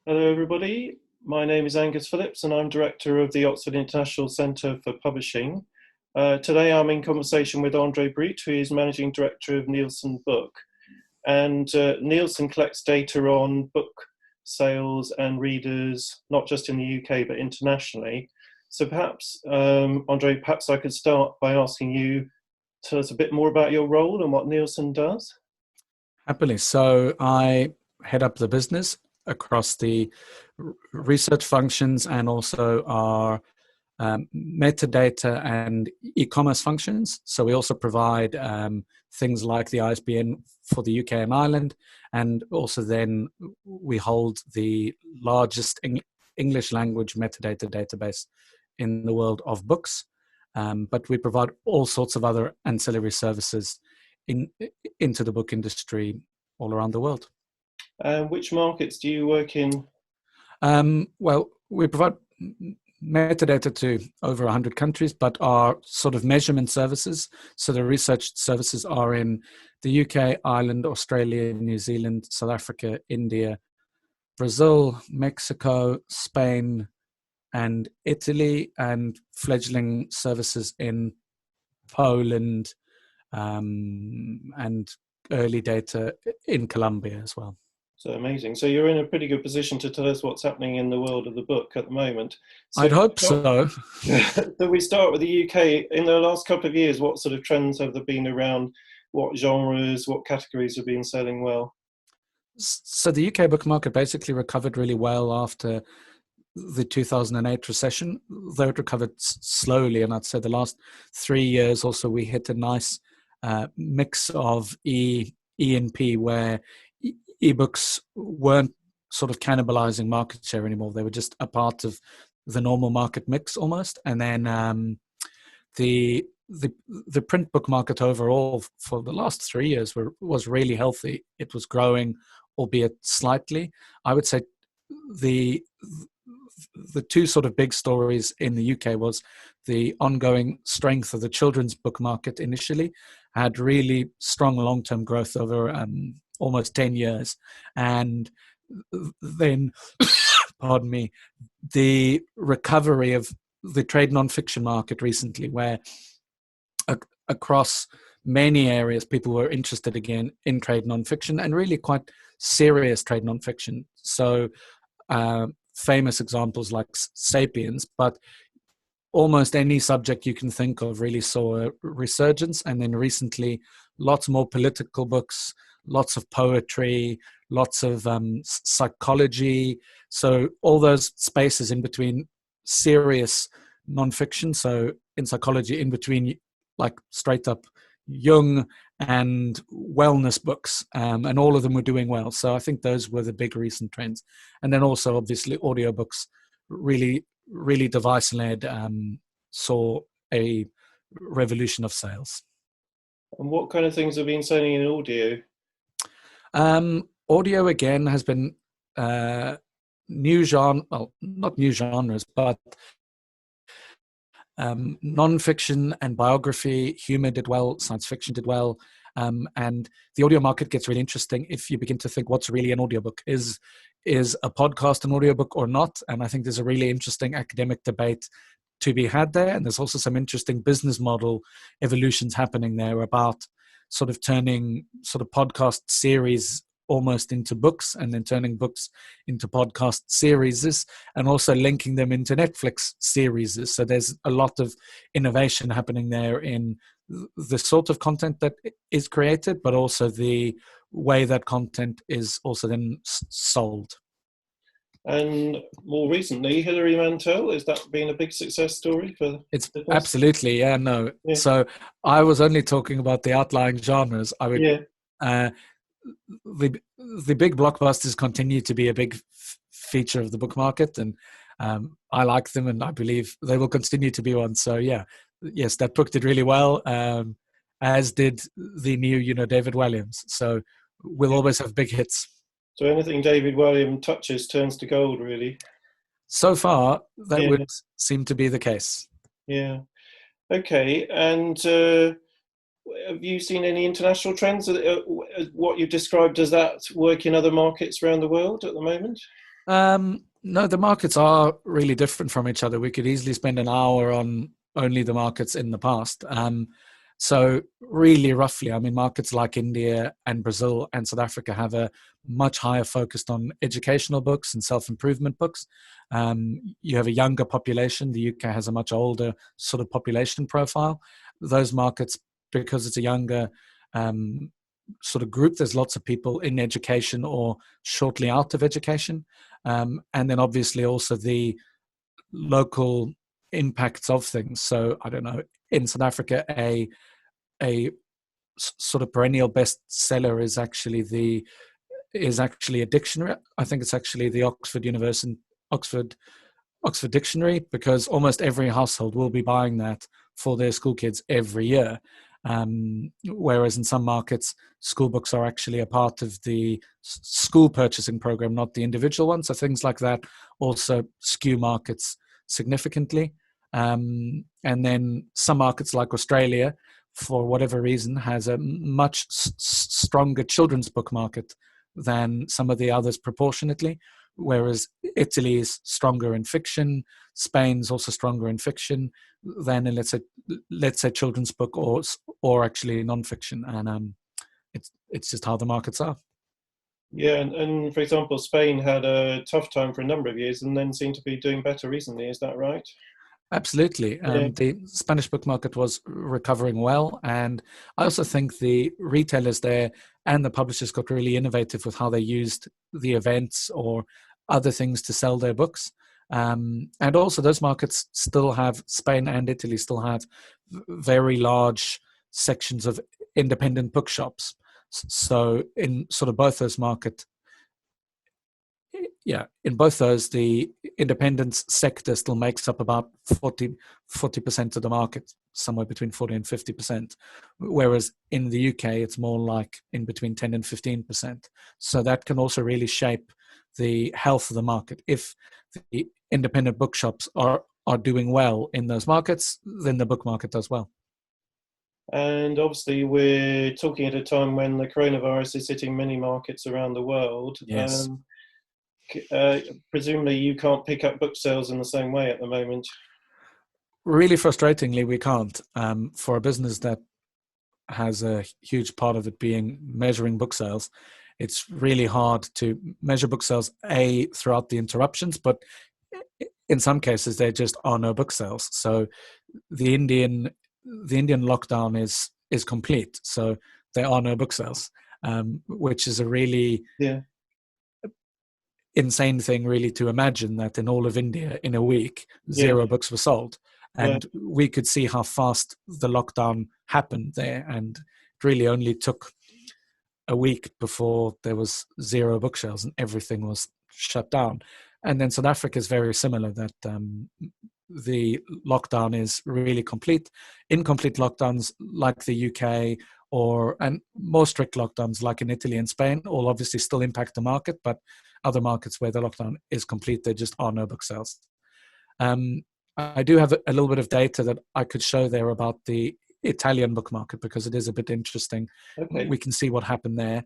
Hello, everybody. My name is Angus Phillips, and I'm director of the Oxford International Centre for Publishing. Today, I'm in conversation with Andre Breedt, who is managing director of Nielsen Book. And Nielsen collects data on book sales and readers, not just in the UK, but internationally. So perhaps, Andre, perhaps I could start by asking you, tell us a bit more about your role and what Nielsen does. Happily. So I head up the business across the research functions and also our metadata and e-commerce functions. So we also provide things like the ISBN for the UK and Ireland, and also then we hold the largest English language metadata database in the world of books. But we provide all sorts of other ancillary services into the book industry all around the world. Which markets do you work in? Well, we provide metadata to over 100 countries, but our sort of measurement services, so the research services are in the UK, Ireland, Australia, New Zealand, South Africa, India, Brazil, Mexico, Spain, and Italy, and fledgling services in Poland, and early data in Colombia as well. So amazing. So you're in a pretty good position to tell us what's happening in the world of the book at the moment. So I'd hope so. so we start with the UK. In the last couple of years, what sort of trends have there been around? What genres, what categories have been selling well? So the UK book market basically recovered really well after the 2008 recession, though it recovered slowly. And I'd say the last 3 years also, we hit a nice mix of E and P, where ebooks weren't sort of cannibalizing market share anymore. They were just a part of the normal market mix almost. And then the print book market overall for the last 3 years was really healthy. It was growing, albeit slightly. I would say the two sort of big stories in the UK was the ongoing strength of the children's book market. Initially had really strong long-term growth over almost 10 years. And then, pardon me, the recovery of the trade nonfiction market recently, where across many areas people were interested again in trade nonfiction, and really quite serious trade nonfiction. So famous examples like Sapiens, but almost any subject you can think of really saw a resurgence. And then recently, lots more political books, lots of poetry, lots of psychology. So all those spaces in between serious nonfiction. So in psychology, in between like straight up Jung and wellness books, and all of them were doing well. So I think those were the big recent trends. And then also obviously audiobooks, really device-led, saw a revolution of sales. And what kind of things have been selling in audio? Audio again has been new genre, well, not new genres, but non-fiction and biography, humor did well, science fiction did well, and the audio market gets really interesting if you begin to think what's really an audiobook. Is a podcast an audiobook or not? And I think there's a really interesting academic debate to be had there, and there's also some interesting business model evolutions happening there about sort of turning sort of podcast series almost into books, and then turning books into podcast series, and also linking them into Netflix series. So there's a lot of innovation happening there in the sort of content that is created, but also the way that content is also then sold. And more recently, Hilary Mantel, has that been a big success story for It's business? absolutely, yeah, no. Yeah. So I was only talking about the outlying genres. I would Yeah. the big blockbusters continue to be a big feature of the book market, and I like them, and I believe they will continue to be one. So yeah, yes, that book did really well, as did the new, David Walliams. So we'll always have big hits. So anything David Walliams touches turns to gold, really. So far, that Yeah. would seem to be the case. Yeah. Okay. And have you seen any international trends? What you've described, does that work in other markets around the world at the moment? No, the markets are really different from each other. We could easily spend an hour on only the markets in the past. So really roughly, I mean, markets like India and Brazil and South Africa have a much higher focus on educational books and self-improvement books. You have a younger population. The UK has a much older sort of population profile. Those markets, because it's a younger sort of group, there's lots of people in education or shortly out of education. And then obviously also the local impacts of things. So I don't know, in South Africa, a sort of perennial bestseller is actually a dictionary. I think it's actually the Oxford Dictionary, because almost every household will be buying that for their school kids every year. Whereas in some markets, school books are actually a part of the school purchasing program, not the individual one. So things like that also skew markets significantly. And then some markets like Australia, for whatever reason, has a much stronger children's book market than some of the others proportionately. Whereas Italy is stronger in fiction, Spain's also stronger in fiction than in let's say children's book or actually nonfiction, and it's just how the markets are. Yeah, and for example, Spain had a tough time for a number of years and then seemed to be doing better recently. Is that right? Absolutely. Yeah. The Spanish book market was recovering well. And I also think the retailers there and the publishers got really innovative with how they used the events or other things to sell their books. And also those markets still have, Spain and Italy still have very large sections of independent bookshops. So in sort of both those markets, in both those, the independent sector still makes up about 40% of the market, somewhere between 40 and 50%. Whereas in the UK, it's more like in between 10 and 15%. So that can also really shape the health of the market. If the independent bookshops are doing well in those markets, then the book market does well. And obviously, we're talking at a time when the coronavirus is hitting many markets around the world. Yes. Presumably, you can't pick up book sales in the same way at the moment. Really frustratingly, we can't. For a business that has a huge part of it being measuring book sales, it's really hard to measure book sales throughout the interruptions, but in some cases there just are no book sales. So the Indian lockdown is complete, so there are no book sales, which is a really insane thing really to imagine, that in all of India in a week zero books were sold. And we could see how fast the lockdown happened there, and it really only took a week before there was zero bookshelves and everything was shut down. And then South Africa is very similar, that the lockdown is really complete. Incomplete lockdowns like the UK and more strict lockdowns like in Italy and Spain will obviously still impact the market, but other markets where the lockdown is complete, there just are no book sales. I do have a little bit of data that I could show there about the Italian book market, because it is a bit interesting. Okay. We can see what happened there,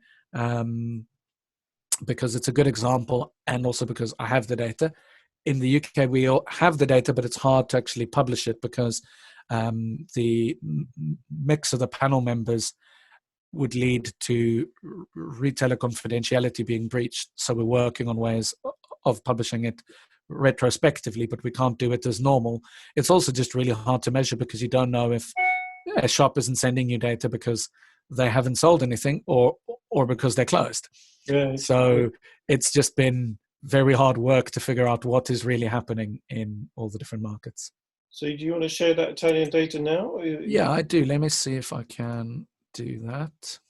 because it's a good example, and also because I have the data. In the UK, we all have the data, but it's hard to actually publish it because the mix of the panel members would lead to retailer confidentiality being breached. So we're working on ways of publishing it retrospectively, but we can't do it as normal. It's also just really hard to measure, because you don't know if a shop isn't sending you data because they haven't sold anything or because they're closed. So it's just been very hard work to figure out what is really happening in all the different markets. So do you want to share that Italian data now? Yeah, I do. Let me see if I can do that.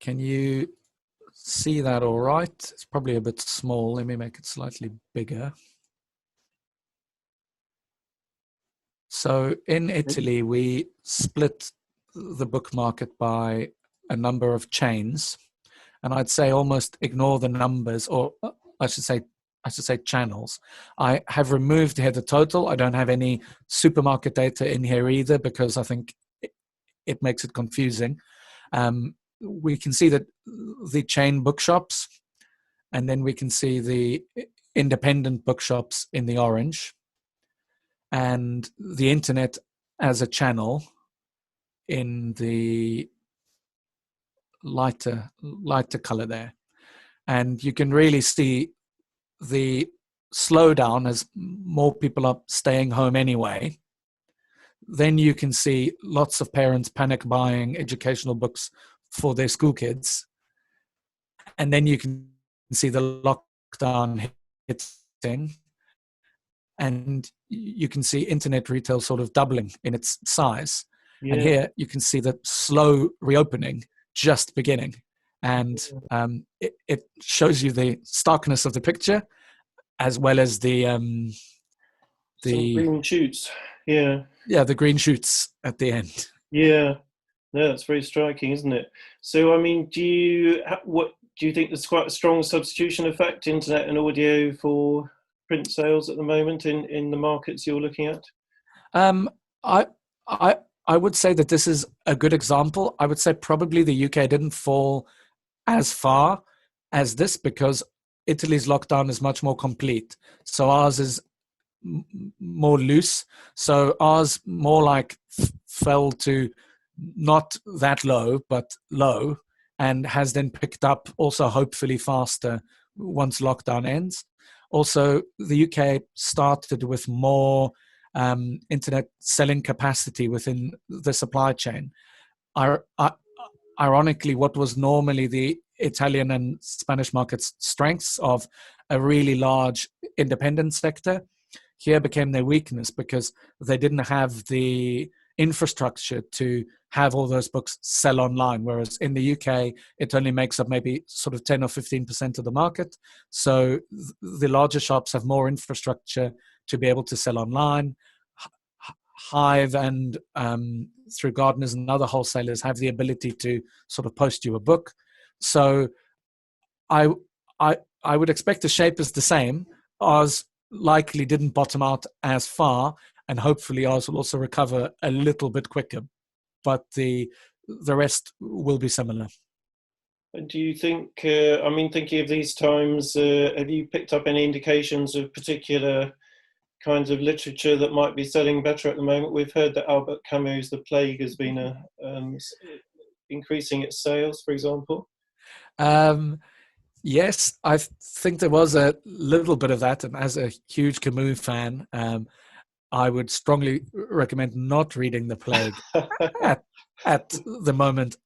Can you see that all right? It's probably a bit small. Let me make it slightly bigger. So in Italy, we split the book market by a number of chains, and I'd say almost ignore the numbers, or I should say channels. I have removed here the total. I don't have any supermarket data in here either, because I think it makes it confusing. we can see that the chain bookshops, and then we can see the independent bookshops in the orange, and the internet as a channel in the lighter color there. And you can really see the slowdown as more people are staying home anyway. Then you can see lots of parents panic buying educational books for their school kids. And then you can see the lockdown hitting, and you can see internet retail sort of doubling in its size. Yeah. And here you can see the slow reopening just beginning. And it shows you the starkness of the picture, as well as the green shoots. Yeah. Yeah, the green shoots at the end. Yeah. No, that's very striking, isn't it? So, I mean, do you think there's quite a strong substitution effect, internet and audio, for print sales at the moment in the markets you're looking at? I would say that this is a good example. I would say probably the UK didn't fall as far as this because Italy's lockdown is much more complete. So ours is more loose. So ours more like fell to not that low, but low, and has then picked up also hopefully faster once lockdown ends. Also, the UK started with more internet selling capacity within the supply chain. Ironically, what was normally the Italian and Spanish markets' strengths of a really large independent sector here became their weakness because they didn't have the infrastructure to have all those books sell online, whereas in the UK, it only makes up maybe sort of 10 or 15% of the market. So the larger shops have more infrastructure to be able to sell online. Hive and through gardeners and other wholesalers have the ability to sort of post you a book. So I would expect the shape is the same. Ours likely didn't bottom out as far, and hopefully ours will also recover a little bit quicker, but the rest will be similar. Do you think, I mean, thinking of these times, have you picked up any indications of particular kinds of literature that might be selling better at the moment? We've heard that Albert Camus' The Plague has been increasing its sales, for example. Yes, I think there was a little bit of that. And as a huge Camus fan, I would strongly recommend not reading The Plague at the moment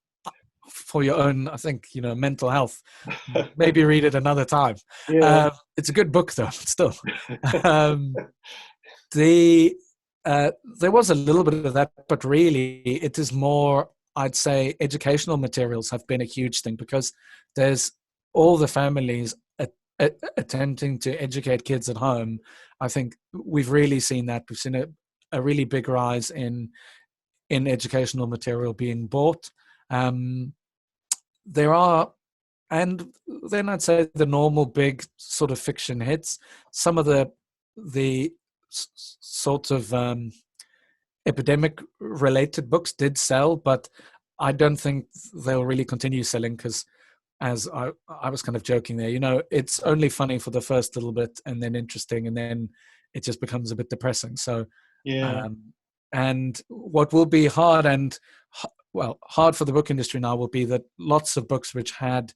for your own, I think, mental health. Maybe read it another time. Yeah. It's a good book, though, still. There was a little bit of that, but really it is more, I'd say, educational materials have been a huge thing because there's all the families attempting to educate kids at home. I think we've really seen that. We've seen a really big rise in educational material being bought. There are, and then I'd say the normal big sort of fiction hits. Some of the sort of epidemic related books did sell, but I don't think they'll really continue selling because, as I was kind of joking there, it's only funny for the first little bit and then interesting, and then it just becomes a bit depressing. So, yeah. And what will be hard for the book industry now will be that lots of books which had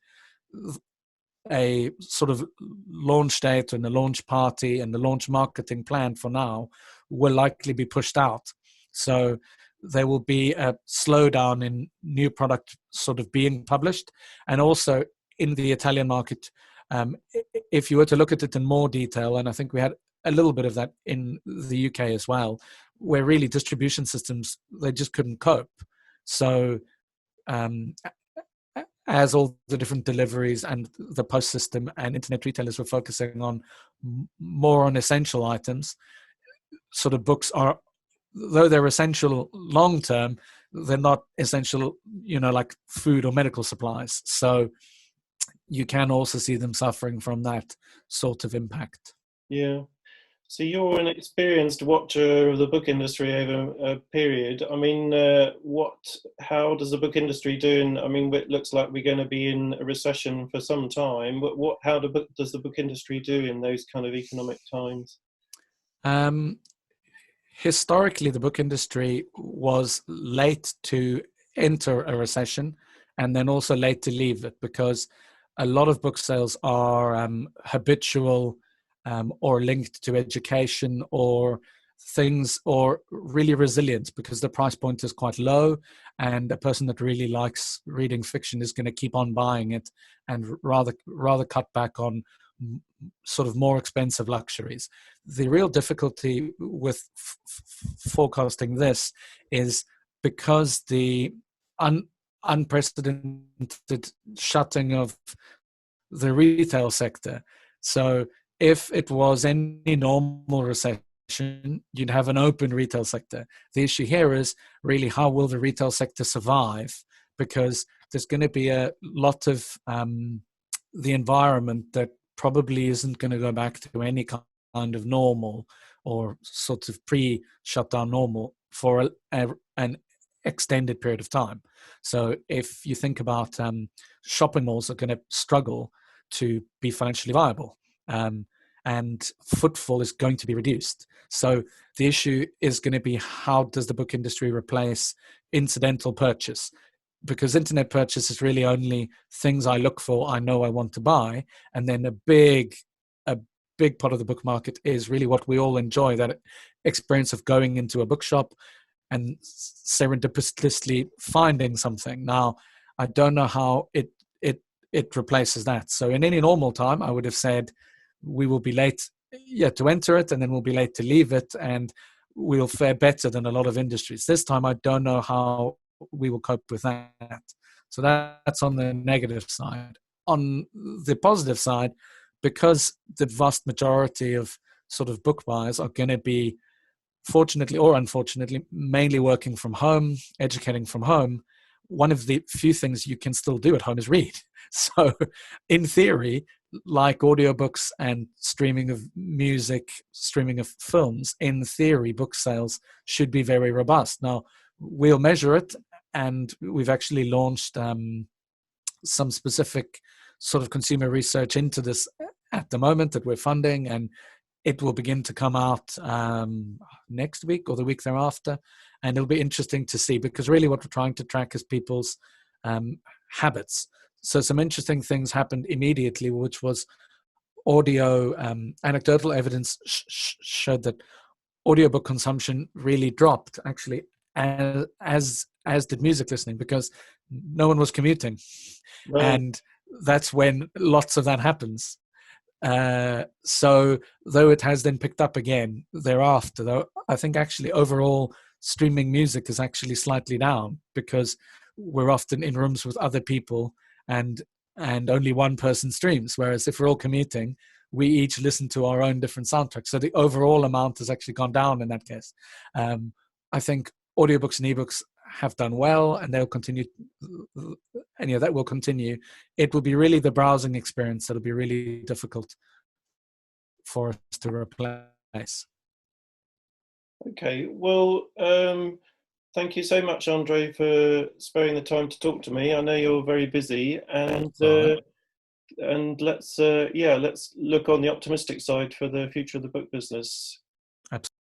a sort of launch date and a launch party and the launch marketing plan for now will likely be pushed out. So there will be a slowdown in new product sort of being published. And also in the Italian market, if you were to look at it in more detail, and I think we had a little bit of that in the UK as well, where really distribution systems, they just couldn't cope. So as all the different deliveries and the post system and internet retailers were focusing on more on essential items, sort of books are, though they're essential long term, they're not essential, like food or medical supplies. So you can also see them suffering from that sort of impact. Yeah. So you're an experienced watcher of the book industry over a period. I mean, how does the book industry do? I mean, it looks like we're going to be in a recession for some time. How does the book industry do in those kind of economic times? Historically, the book industry was late to enter a recession and then also late to leave it, because a lot of book sales are habitual or linked to education or things, or really resilient because the price point is quite low, and a person that really likes reading fiction is going to keep on buying it and rather cut back on sort of more expensive luxuries. The real difficulty with forecasting this is because the unprecedented shutting of the retail sector. So if it was any normal recession, you'd have an open retail sector. The issue here is really, how will the retail sector survive? Because there's going to be a lot of the environment that probably isn't going to go back to any kind of normal or sort of pre-shutdown normal for an extended period of time. So if you think about shopping malls are going to struggle to be financially viable, and footfall is going to be reduced. So the issue is going to be, how does the book industry replace incidental purchase? Because internet purchase is really only things I look for, I know I want to buy, and then a big part of the book market is really what we all enjoy, that experience of going into a bookshop and serendipitously finding something. Now, I don't know how it replaces that. So in any normal time, I would have said we will be late to enter it, and then we'll be late to leave it, and we'll fare better than a lot of industries. This time, I don't know how we will cope with that. So that's on the negative side. On the positive side, because the vast majority of sort of book buyers are going to be, fortunately or unfortunately, mainly working from home, educating from home, one of the few things you can still do at home is read. So in theory, like audiobooks and streaming of music, streaming of films, in theory, book sales should be very robust. Now, we'll measure it, and we've actually launched some specific sort of consumer research into this at the moment that we're funding, and it will begin to come out next week or the week thereafter. And it'll be interesting to see, because really what we're trying to track is people's habits. So some interesting things happened immediately, which was audio. Anecdotal evidence showed that audiobook consumption really dropped, actually, as did music listening, because no one was commuting. Right. And that's when lots of that happens. So though it has then picked up again thereafter, though, I think actually overall streaming music is actually slightly down, because we're often in rooms with other people and only one person streams. Whereas if we're all commuting, we each listen to our own different soundtracks. So the overall amount has actually gone down in that case. I think audiobooks and ebooks have done well, and they'll continue. And that will continue. It will be really the browsing experience that'll be really difficult for us to replace. Okay, well, thank you so much, Andre, for sparing the time to talk to me. I know you're very busy, and let's look on the optimistic side for the future of the book business.